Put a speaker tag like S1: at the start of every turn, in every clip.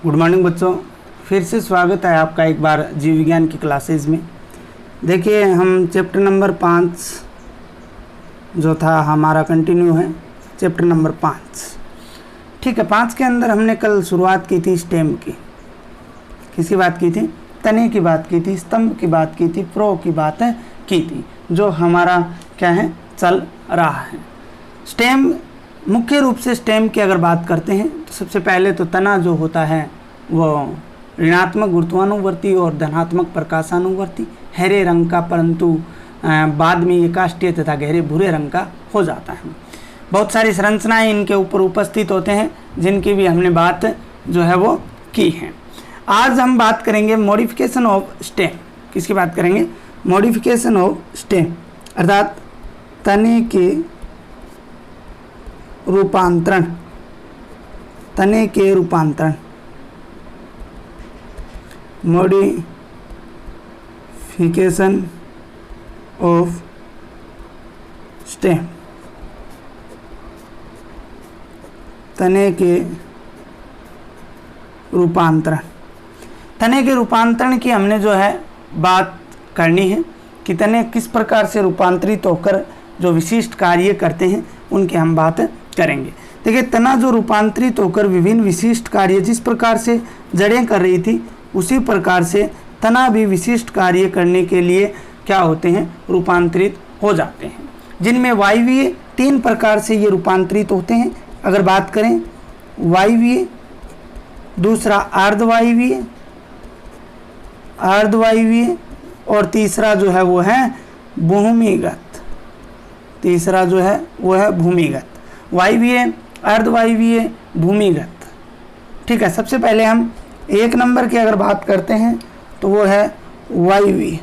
S1: Good morning बच्चों, फिर से स्वागत है आपका एक बार जीव विज्ञान की क्लासेस में। देखिए हम चैप्टर नंबर 5 जो था हमारा कंटिन्यू है, चैप्टर नंबर 5। ठीक है, 5 के अंदर हमने कल शुरुआत की थी स्टेम की। किसकी बात की थी? तने की बात की थी, स्तंभ की बात की थी, प्रो की बात की थी, जो हमारा क्या है चल रहा है। स्टेम, मुख्य रूप से स्टेम की अगर बात करते हैं तो सबसे पहले तो तना जो होता है वो ऋणात्मक गुरुत्वानुवर्ती और धनात्मक प्रकाशानुवर्ती हरे रंग का, परंतु बाद में ये काष्ठीय तथा गहरे भूरे रंग का हो जाता है। बहुत सारी संरचनाएं इनके ऊपर उपस्थित होते हैं जिनकी भी हमने बात जो है वो की है। आज हम बात करेंगे मॉडिफिकेशन ऑफ स्टेम। किसकी बात करेंगे? मॉडिफिकेशन ऑफ स्टेम, अर्थात तने के रूपांतरण, तने के रूपांतरण, मॉडिफिकेशन ऑफ स्टेम, तने के रूपांतरण। तने के रूपांतरण की हमने जो है बात करनी है कि तने किस प्रकार से रूपांतरित होकर जो विशिष्ट कार्य करते हैं उनकी हम बात करेंगे। देखिए, तना जो रूपांतरित होकर विभिन्न विशिष्ट कार्य जिस प्रकार से जड़ें कर रही थी उसी प्रकार से तना भी विशिष्ट कार्य करने के लिए क्या होते हैं? रूपांतरित हो जाते हैं, जिनमें वायवीय 3 प्रकार से ये रूपांतरित होते हैं। अगर बात करें वायवीय, दूसरा अर्धवायवीय, अर्धवायवीय और तीसरा जो है वो है भूमिगत। तीसरा जो है वो है भूमिगत, वायवीय, अर्धवायवीय, भूमिगत। ठीक है, सबसे पहले हम 1 नंबर की अगर बात करते हैं तो वो है वायवीय,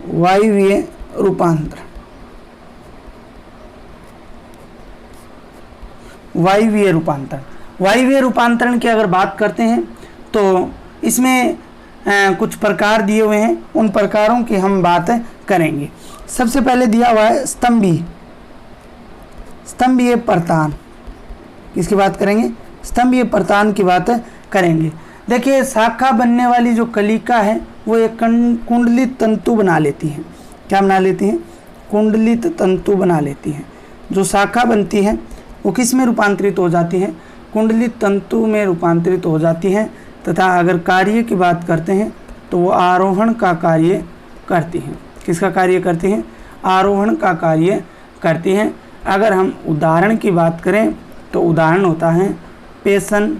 S1: वायवीय रूपांतरण। वायवीय रूपांतरण, वायवीय रूपांतरण की अगर बात करते हैं तो इसमें कुछ प्रकार दिए हुए हैं, उन प्रकारों की हम बात करेंगे। सबसे पहले दिया हुआ है स्तंभीय, स्तंभीय परतान। किसकी बात करेंगे? स्तंभीय परतान की बात करेंगे। देखिए, शाखा बनने वाली जो कलिका है वो एक कुंडलित तंतु बना लेती है। क्या बना लेती हैं? कुंडलित तंतु बना लेती हैं। जो शाखा बनती है वो किस में रूपांतरित हो जाती है? कुंडलित तंतु में रूपांतरित हो जाती है। तथा अगर कार्य की बात करते हैं तो वो आरोहण का कार्य करती हैं। किसका कार्य करती हैं? आरोहण का कार्य करती हैं। अगर हम उदाहरण की बात करें तो उदाहरण होता है पैशन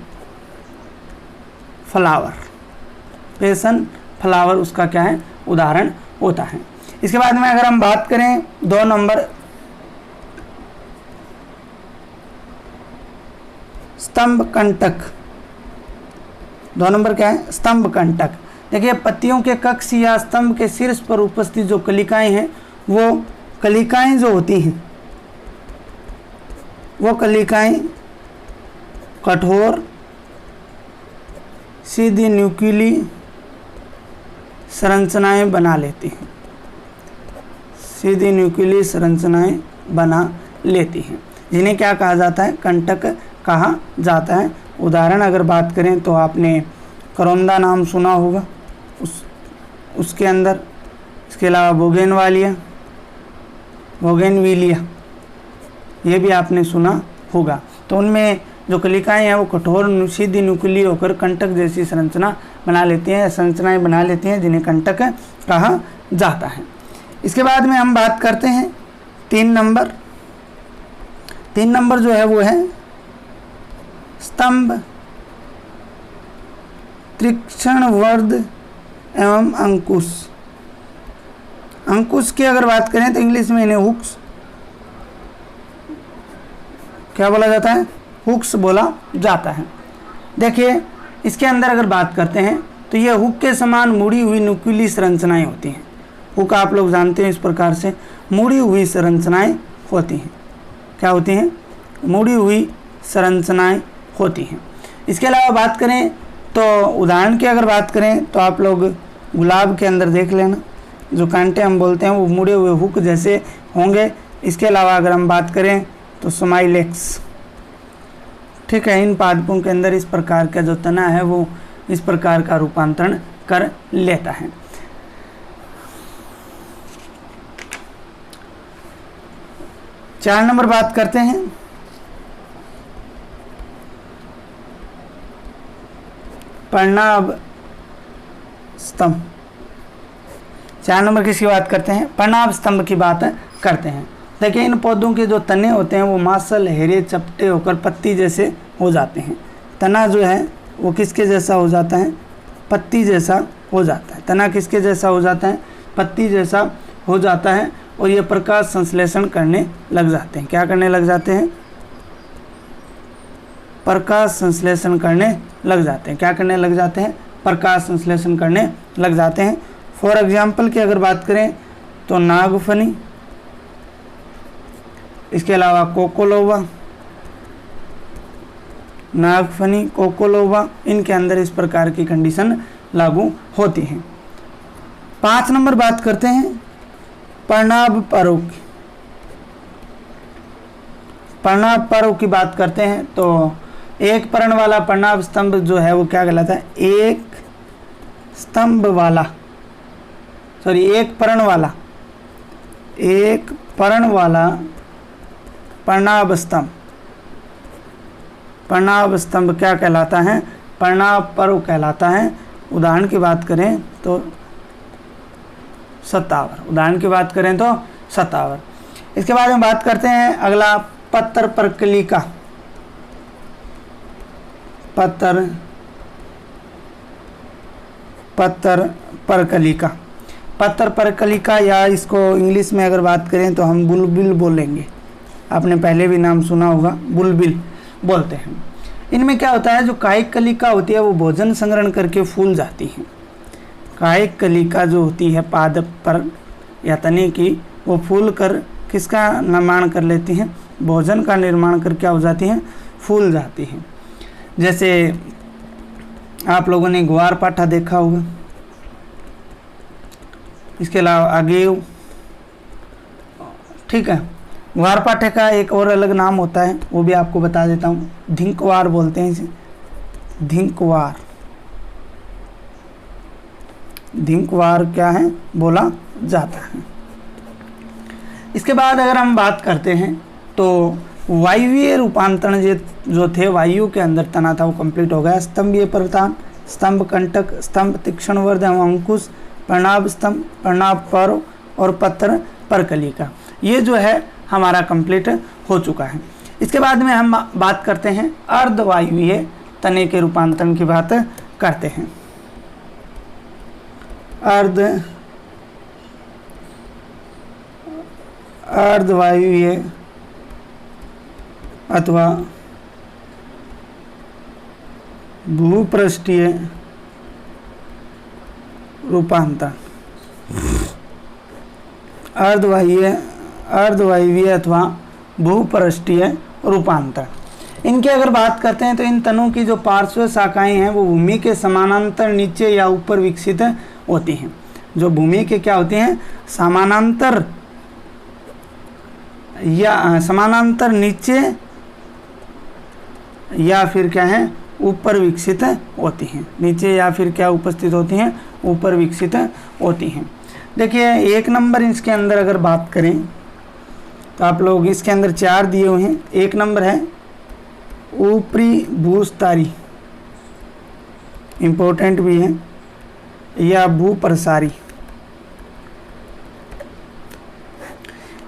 S1: फ्लावर। पैशन फ्लावर उसका क्या है? उदाहरण होता है। इसके बाद में अगर हम बात करें 2 नंबर, स्तंभ कंटक। 2 नंबर क्या है? स्तंभ कंटक। देखिए, पत्तियों के कक्ष या स्तंभ के शीर्ष पर उपस्थित जो कलिकाएं हैं वो कलिकाएं जो होती हैं वो कलिकाएं कठोर सीधी न्यूक्ली संरचनाएं बना लेती हैं। सीधी न्यूक्ली संरचनाएं बना लेती हैं, जिन्हें क्या कहा जाता है? कंटक कहा जाता है। उदाहरण अगर बात करें तो आपने करोंदा नाम सुना होगा, उसके अंदर, इसके अलावा बोगेनवालिया, बोगेनविलिया ये भी आपने सुना होगा। तो उनमें जो कलिकाएं हैं वो कठोर सीधी न्यूक्ली होकर कंटक जैसी संरचना बना लेती हैं, संरचनाएं बना लेती हैं, जिन्हें कंटक कहा जाता है। इसके बाद में हम बात करते हैं 3 नंबर। 3 नंबर जो है वो है स्तंभ तीक्ष्णवर्ध एवं अंकुश। अंकुश की अगर बात करें तो इंग्लिश में इन्हें हुक्स क्या बोला जाता है? हुक्स बोला जाता है। देखिए, इसके अंदर अगर बात करते हैं तो ये हुक के समान मुड़ी हुई न्यूक्ली संरचनाएं होती हैं। हुक आप लोग जानते हैं, इस प्रकार से मुड़ी हुई संरचनाएं होती हैं। क्या होती हैं? मुड़ी हुई संरचनाएं होती हैं। इसके अलावा बात करें तो उदाहरण की अगर बात करें तो आप लोग गुलाब के अंदर देख लेना, जो कांटे हम बोलते हैं वो मुड़े हुए हुक जैसे होंगे। इसके अलावा अगर हम बात करें तो स्माइलेक्स, ठीक है, इन पादपों के अंदर इस प्रकार का जो तना है वो इस प्रकार का रूपांतरण कर लेता है। चार नंबर बात करते हैं पर्णाभ स्तंभ। 4 नंबर किसकी बात करते हैं? पर्णाभ स्तंभ की बात करते हैं। देखिए, इन पौधों के जो तने होते हैं वो मांसल हेरे चपटे होकर पत्ती जैसे हो जाते हैं। तना जो है वो किसके जैसा हो जाता है? पत्ती जैसा हो जाता है। तना किसके जैसा हो जाता है? पत्ती जैसा हो जाता है। और ये प्रकाश संश्लेषण करने लग जाते हैं। क्या करने लग जाते हैं? प्रकाश संश्लेषण करने लग जाते हैं। क्या करने लग जाते हैं? प्रकाश संश्लेषण करने लग जाते हैं। फॉर एग्जाम्पल की अगर बात करें तो नागफनी, इसके अलावा कोकोलोबा, नागफनी, कोकोलोबा, इनके अंदर इस प्रकार की कंडीशन लागू होती है। 5 नंबर बात करते हैं पर्णाभ पर्व की। पर्णाभ पर्व की बात करते हैं तो एक पर्ण वाला पर्णाभ स्तंभ जो है वो क्या कहलाता है? एक पर्ण वाला पर्णाभ स्तंभ। पर्णाभ स्तंभ क्या कहलाता है? पर्णाभ पर्व कहलाता है। उदाहरण की बात करें तो सतावर। उदाहरण की बात करें तो सतावर। इसके बाद में बात करते हैं अगला पत्र परकलिका। पत्र परकलिका। पत्र परकलिका, या इसको इंग्लिश में अगर बात करें तो हम बुलबिल बोलेंगे। आपने पहले भी नाम सुना होगा, बुलबिल बोलते हैं। इनमें क्या होता है? जो कायिक कलिका होती है वो भोजन संग्रहण करके फूल जाती है। कायिक कलिका जो होती है पाद पर या तने की, वो फूल कर किसका निर्माण कर लेती हैं? भोजन का निर्माण कर क्या हो जाती हैं? फूल जाती हैं। जैसे आप लोगों ने ग्वार पाठा देखा होगा, इसके अलावा अगेव, ठीक है। ग्वार पाठे का एक और अलग नाम होता है, वो भी आपको बता देता हूँ। धिंकवार बोलते हैं इसे, धिंकवार। धिंकवार क्या है? बोला जाता है। इसके बाद अगर हम बात करते हैं तो वायवीय रूपांतरण जो थे, वायु के अंदर तना था वो कंप्लीट हो गया। स्तंभीय प्रधान, स्तंभ कंटक, स्तंभ तीक्ष्ण वर्ध एवं अंकुश, पर्णाभ स्तंभ, पर्णाभ पर्व और पत्र परकलिका, ये जो है हमारा कंप्लीट हो चुका है। इसके बाद में हम बात करते हैं अर्धवायुवीय तने के रूपांतरण की बात करते हैं। अर्धवायुवीय अथवा भूपृष्ठीय रूपांतरण। अर्धवायुवीय अथवा भूपृष्ठीय रूपांतरण। इनकी अगर बात करते हैं तो इन तनों की जो पार्श्व शाखाएं हैं वो भूमि के समानांतर नीचे या ऊपर विकसित होती हैं। जो भूमि के क्या होती हैं? समानांतर नीचे या फिर क्या है? ऊपर विकसित होती हैं। नीचे या फिर क्या उपस्थित होती हैं? ऊपर विकसित होती हैं। देखिए, 1 नंबर इसके अंदर अगर बात करें तो आप लोग इसके अंदर 4 दिए हुए हैं। 1 नंबर है ऊपरी भूस्तारी, इम्पोर्टेंट भी है, या भूप्रसारी।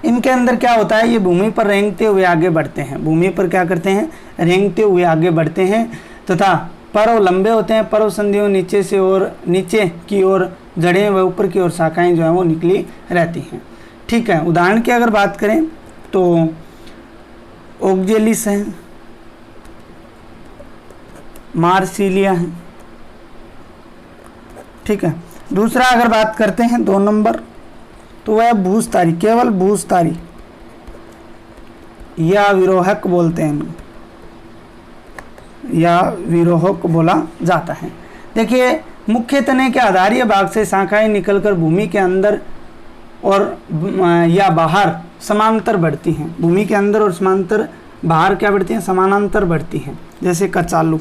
S1: इनके अंदर क्या होता है? ये भूमि पर रेंगते हुए आगे बढ़ते हैं। भूमि पर क्या करते हैं? रेंगते हुए आगे बढ़ते हैं तथा पर्व लंबे होते हैं। पर्व संधियों नीचे से और नीचे की ओर जड़ें व ऊपर की ओर शाखाएं जो हैं वो निकली रहती हैं। ठीक है। उदाहरण की अगर बात करें तो ओक्जेलिस है, मार्सिलिया है। ठीक है। दूसरा अगर बात करते हैं 2 नंबर तो वह भूस्तारी, केवल भूस्तारी या विरोहक बोलते हैं, या विरोहक बोला जाता है। देखिए, मुख्य तने के आधारीय भाग से शाखाएं निकलकर भूमि के अंदर और या बाहर समांतर बढ़ती हैं। भूमि के अंदर और समांतर बाहर क्या बढ़ती हैं, समानांतर बढ़ती हैं, जैसे कचालू,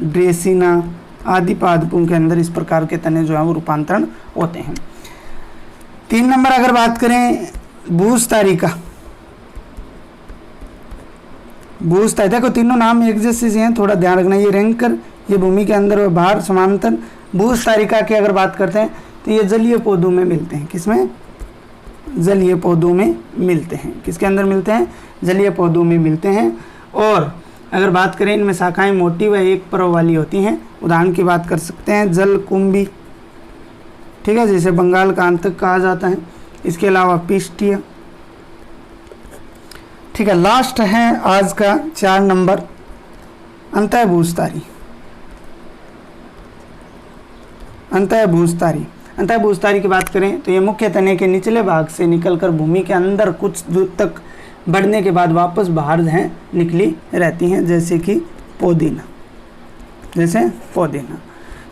S1: ड्रेसिना आदि पादपों के अंदर इस प्रकार के तने जो है वो रूपांतरण होते हैं। 3 नंबर अगर बात करें भूस्तारी का, भूस्तारी, देखो तीनों नाम एक जैसे हैं, थोड़ा ध्यान रखना। ये रैंकर, ये भूमि के अंदर और बाहर समांतर। भूस्तारिका की अगर बात करते हैं तो ये जलीय पौधों में मिलते हैं। किसमें? जलीय पौधों में मिलते हैं। किसके अंदर मिलते हैं? जलीय पौधों में मिलते हैं। और अगर बात करें इनमें शाखाएं मोटी व एक परव वाली होती हैं। उदाहरण की बात कर सकते हैं जलकुंभी, ठीक है, जिसे बंगाल का आंतक कहा जाता है। इसके अलावा पिस्टिया, ठीक है। लास्ट है आज का 4 नंबर अंतःभूस्तारी। अंतःभूस्तारी की बात करें तो ये मुख्य तने के निचले भाग से निकलकर भूमि के अंदर कुछ दूर तक बढ़ने के बाद वापस बाहर हैं निकली रहती हैं, जैसे कि पुदीना,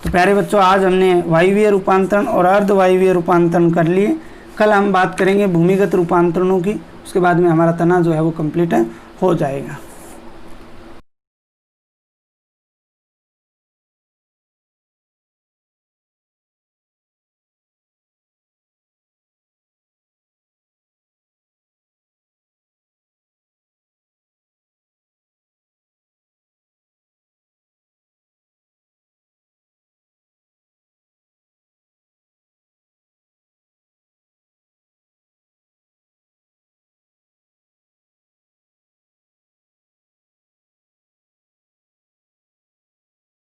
S1: तो प्यारे बच्चों, आज हमने वायवीय रूपांतरण और अर्धवायवीय रूपांतरण कर लिए। कल हम बात करेंगे भूमिगत रूपांतरणों की, उसके बाद में हमारा तना जो है वो कंप्लीट हो जाएगा।